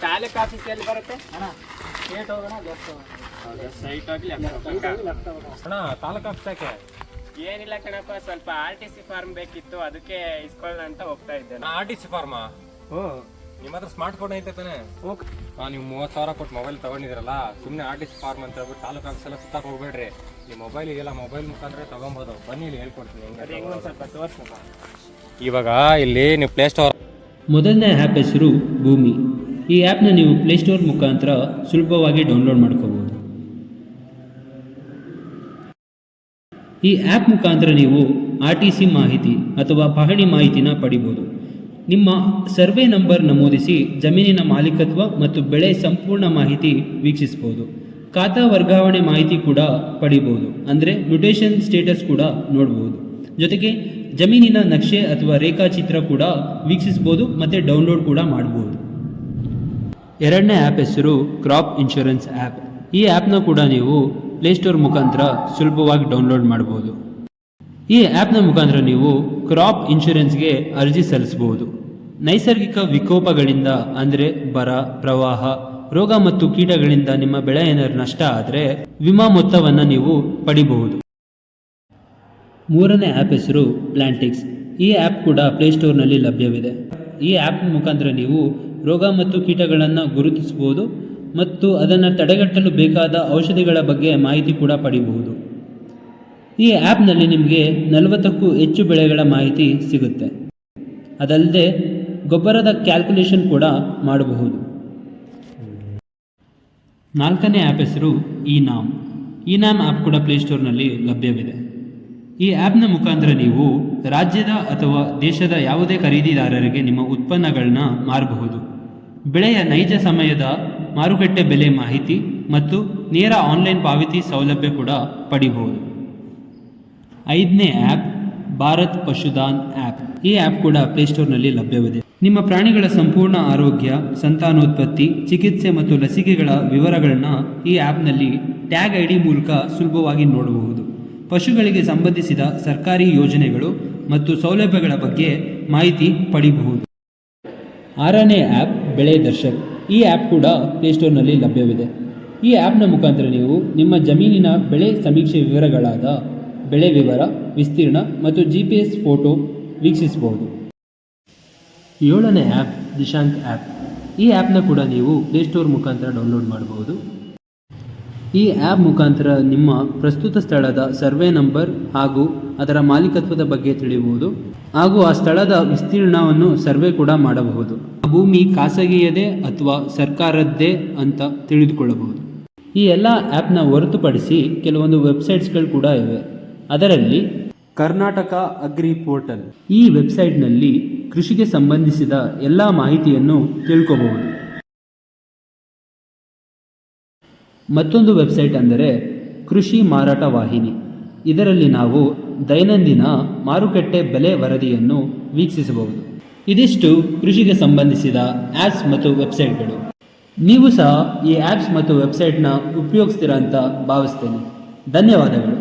ತಾಲೂಕು ಆಫೀಸಲ್ಲಿ ಬರುತ್ತೆ ಅಣ್ಣ ಸ್ಟ್ರೇಟ್ ಹೋಗೋಣ ಲೆಫ್ಟ್ ಹೋಗೋಣ ಸೈಟ್ ಹೋಗಿ ಅಣ್ಣ ತಾಲೂಕು ಆಫೀಸ್ ಯಾಕೆ ಏನಿಲ್ಲ ಕಣಪ್ಪ, ಸ್ವಲ್ಪ RTC ಫಾರ್ಮ್ ಬೇಕಿತ್ತು, ಅದಕ್ಕೆ ಇಸ್ಕೊಳ್ಳೋಣ ಅಂತ ಹೋಗ್ತಾ ಇದ್ದೆ. RTC pharma? ನಿಮ್ಮ ಹತ್ರ ಸ್ಮಾರ್ಟ್ ಫೋನ್ ಐತೆ ತಾನೆ? ನೀವು 30,000 ಕೊಟ್ಟು ಮೊಬೈಲ್ ತಗೊಂಡಿದ್ರಲ್ಲ, ಸುಮ್ಮನೆ RTC ಫಾರ್ಮ್ ಅಂತ ಹೇಳ್ಬಿಟ್ಟು ತಾಲೂಕು ಆಫೀಸ್ ಎಲ್ಲ ಸುತ್ತಾಕ್ ಹೋಗ್ಬೇಡ್ರಿ. ಈ ಮೊಬೈಲ್ ಇದೆಲ್ಲ ಮೊಬೈಲ್ ಮುಖಾಂತರ ತಗೊಬೋದು. ಬನ್ನಿ ಇಲ್ಲಿ ಹೇಳ್ಕೊಡ್ತೀನಿ ಹೆಂಗೆ. ಸ್ವಲ್ಪ ತೋರಿಸಪ್ಪ. ಇವಾಗ ಇಲ್ಲಿ ನೀವು ಪ್ಲೇ ಸ್ಟೋರ್, ಮೊದಲನೇ ಆ್ಯಪ್ ಹೆಸರು ಭೂಮಿ. ಈ ಆ್ಯಪ್ನ ನೀವು ಪ್ಲೇಸ್ಟೋರ್ ಮುಖಾಂತರ ಸುಲಭವಾಗಿ ಡೌನ್ಲೋಡ್ ಮಾಡ್ಕೋಬೋದು. ಈ ಆ್ಯಪ್ ಮುಖಾಂತರ ನೀವು RTC ಮಾಹಿತಿ ಅಥವಾ ಪಹಣಿ ಮಾಹಿತಿನ ಪಡಿಬೋದು. ನಿಮ್ಮ ಸರ್ವೆ ನಂಬರ್ ನಮೂದಿಸಿ ಜಮೀನಿನ ಮಾಲೀಕತ್ವ ಮತ್ತು ಬೆಳೆ ಸಂಪೂರ್ಣ ಮಾಹಿತಿ ವೀಕ್ಷಿಸ್ಬೋದು. ಖಾತಾ ವರ್ಗಾವಣೆ ಮಾಹಿತಿ ಕೂಡ ಪಡಿಬೋದು, ಅಂದರೆ ಮ್ಯೂಟೇಷನ್ ಸ್ಟೇಟಸ್ ಕೂಡ ನೋಡ್ಬೋದು. ಜೊತೆಗೆ ಜಮೀನಿನ ನಕ್ಷೆ ಅಥವಾ ರೇಖಾಚಿತ್ರ ಕೂಡ ವೀಕ್ಷಿಸ್ಬೋದು ಮತ್ತು ಡೌನ್ಲೋಡ್ ಕೂಡ ಮಾಡ್ಬೋದು. ಎರಡನೇ ಆ್ಯಪ್ ಹೆಸರು ಕ್ರಾಪ್ ಇನ್ಶೂರೆನ್ಸ್ ಆ್ಯಪ್. ಈ ಆ್ಯಪ್ನ ಕೂಡ ನೀವು ಪ್ಲೇಸ್ಟೋರ್ ಮುಖಾಂತರ ಸುಲಭವಾಗಿ ಡೌನ್ಲೋಡ್ ಮಾಡ್ಬೋದು. ಈ ಆ್ಯಪ್ನ ಮುಖಾಂತರ ನೀವು ಕ್ರಾಪ್ ಇನ್ಶೂರೆನ್ಸ್ಗೆ ಅರ್ಜಿ ಸಲ್ಲಿಸಬಹುದು. ನೈಸರ್ಗಿಕ ವಿಕೋಪಗಳಿಂದ ಅಂದರೆ ಬರ, ಪ್ರವಾಹ, ರೋಗ ಮತ್ತು ಕೀಟಗಳಿಂದ ನಿಮ್ಮ ಬೆಳೆ ಏನಾದರೂ ನಷ್ಟ ಆದರೆ ವಿಮಾ ಮೊತ್ತವನ್ನು ನೀವು ಪಡಿಬಹುದು. ಮೂರನೇ ಆ್ಯಪ್ ಹೆಸರು ಪ್ಲಾಂಟಿಕ್ಸ್. ಈ ಆ್ಯಪ್ ಕೂಡ ಪ್ಲೇಸ್ಟೋರ್ನಲ್ಲಿ ಲಭ್ಯವಿದೆ. ಈ ಆ್ಯಪ್ ಮುಖಾಂತರ ನೀವು ರೋಗ ಮತ್ತು ಕೀಟಗಳನ್ನು ಗುರುತಿಸಬಹುದು ಮತ್ತು ಅದನ್ನು ತಡೆಗಟ್ಟಲು ಬೇಕಾದ ಔಷಧಿಗಳ ಬಗ್ಗೆ ಮಾಹಿತಿ ಕೂಡ ಪಡಿಬಹುದು. ಈ ಆ್ಯಪ್ನಲ್ಲಿ ನಿಮಗೆ 40ಕ್ಕೂ ಹೆಚ್ಚು ಬೆಳೆಗಳ ಮಾಹಿತಿ ಸಿಗುತ್ತೆ. ಅದಲ್ಲದೆ ಗೊಬ್ಬರದ ಕ್ಯಾಲ್ಕುಲೇಷನ್ ಕೂಡ ಮಾಡಬಹುದು. ನಾಲ್ಕನೇ ಆ್ಯಪ್ ಹೆಸರು ಇನಾಮ್. ಇನಾಮ್ ಆ್ಯಪ್ ಕೂಡ ಪ್ಲೇಸ್ಟೋರ್ನಲ್ಲಿ ಲಭ್ಯವಿದೆ. ಈ ಆ್ಯಪ್ನ ಮುಖಾಂತರ ನೀವು ರಾಜ್ಯದ ಅಥವಾ ದೇಶದ ಯಾವುದೇ ಖರೀದಿದಾರರಿಗೆ ನಿಮ್ಮ ಉತ್ಪನ್ನಗಳನ್ನ ಮಾರಬಹುದು. ಬೆಳೆಯ ನೈಜ ಸಮಯದ ಮಾರುಕಟ್ಟೆ ಬೆಲೆ ಮಾಹಿತಿ ಮತ್ತು ನೇರ ಆನ್ಲೈನ್ ಪಾವತಿ ಸೌಲಭ್ಯ ಕೂಡ ಪಡಿಬಹುದು. ಐದನೇ ಆ್ಯಪ್ ಭಾರತ್ ಪಶುಧನ್ ಆ್ಯಪ್. ಈ ಆ್ಯಪ್ ಕೂಡ ಪ್ಲೇಸ್ಟೋರ್ನಲ್ಲಿ ಲಭ್ಯವಿದೆ. ನಿಮ್ಮ ಪ್ರಾಣಿಗಳ ಸಂಪೂರ್ಣ ಆರೋಗ್ಯ, ಸಂತಾನೋತ್ಪತ್ತಿ, ಚಿಕಿತ್ಸೆ ಮತ್ತು ಲಸಿಕೆಗಳ ವಿವರಗಳನ್ನು ಈ ಆ್ಯಪ್ನಲ್ಲಿ ಟ್ಯಾಗ್ ID ಮೂಲಕ ಸುಲಭವಾಗಿ ನೋಡಬಹುದು. ಪಶುಗಳಿಗೆ ಸಂಬಂಧಿಸಿದ ಸರ್ಕಾರಿ ಯೋಜನೆಗಳು ಮತ್ತು ಸೌಲಭ್ಯಗಳ ಬಗ್ಗೆ ಮಾಹಿತಿ ಪಡಿಬಹುದು. ಆರನೇ ಆ್ಯಪ್ ಬೆಳೆ ದರ್ಶಕ್. ಈ ಆ್ಯಪ್ ಕೂಡ ಪ್ಲೇಸ್ಟೋರ್ನಲ್ಲಿ ಲಭ್ಯವಿದೆ. ಈ ಆ್ಯಪ್ನ ಮುಖಾಂತರ ನೀವು ನಿಮ್ಮ ಜಮೀನಿನ ಬೆಳೆ ಸಮೀಕ್ಷೆ ವಿವರಗಳಾದ ಬೆಳೆ ವಿವರ, ವಿಸ್ತೀರ್ಣ ಮತ್ತು GPS ಫೋಟೋ ವೀಕ್ಷಿಸಬಹುದು. ಏಳನೇ ಆ್ಯಪ್ ದಿಶಾಂಕ್ ಆ್ಯಪ್. ಈ ಆ್ಯಪ್ನ ಕೂಡ ನೀವು ಪ್ಲೇಸ್ಟೋರ್ ಮುಖಾಂತರ ಡೌನ್ಲೋಡ್ ಮಾಡಬಹುದು. ಈ ಆ್ಯಪ್ ಮುಖಾಂತರ ನಿಮ್ಮ ಪ್ರಸ್ತುತ ಸ್ಥಳದ ಸರ್ವೆ ನಂಬರ್ ಹಾಗೂ ಅದರ ಮಾಲೀಕತ್ವದ ಬಗ್ಗೆ ತಿಳಿಯಬಹುದು ಹಾಗೂ ಆ ಸ್ಥಳದ ವಿಸ್ತೀರ್ಣವನ್ನು ಸರ್ವೆ ಕೂಡ ಮಾಡಬಹುದು. ಆ ಭೂಮಿ ಖಾಸಗಿಯದೇ ಅಥವಾ ಸರ್ಕಾರದ್ದೇ ಅಂತ ತಿಳಿದುಕೊಳ್ಳಬಹುದು. ಈ ಎಲ್ಲ ಆ್ಯಪ್ನ ಹೊರತುಪಡಿಸಿ ಕೆಲವೊಂದು ವೆಬ್ಸೈಟ್ಸ್ಗಳು ಕೂಡ ಇವೆ. ಅದರಲ್ಲಿ ಕರ್ನಾಟಕ ಅಗ್ರಿ ಪೋರ್ಟಲ್. ಈ ವೆಬ್ಸೈಟ್ನಲ್ಲಿ ಕೃಷಿಗೆ ಸಂಬಂಧಿಸಿದ ಎಲ್ಲ ಮಾಹಿತಿಯನ್ನು ತಿಳ್ಕೋಬಹುದು. ಮತ್ತೊಂದು ವೆಬ್ಸೈಟ್ ಅಂದರೆ ಕೃಷಿ ಮಾರಾಟ ವಾಹಿನಿ. ಇದರಲ್ಲಿ ನಾವು ದೈನಂದಿನ ಮಾರುಕಟ್ಟೆ ಬೆಲೆ ವರದಿಯನ್ನು ವೀಕ್ಷಿಸಬಹುದು. ಇದಿಷ್ಟು ಕೃಷಿಗೆ ಸಂಬಂಧಿಸಿದ ಆ್ಯಪ್ಸ್ ಮತ್ತು ವೆಬ್ಸೈಟ್ಗಳು. ನೀವು ಸಹ ಈ ಆ್ಯಪ್ಸ್ ಮತ್ತು ವೆಬ್ಸೈಟ್ನ ಉಪಯೋಗಿಸ್ತೀರಾ ಅಂತ ಭಾವಿಸ್ತೇನೆ. ಧನ್ಯವಾದಗಳು.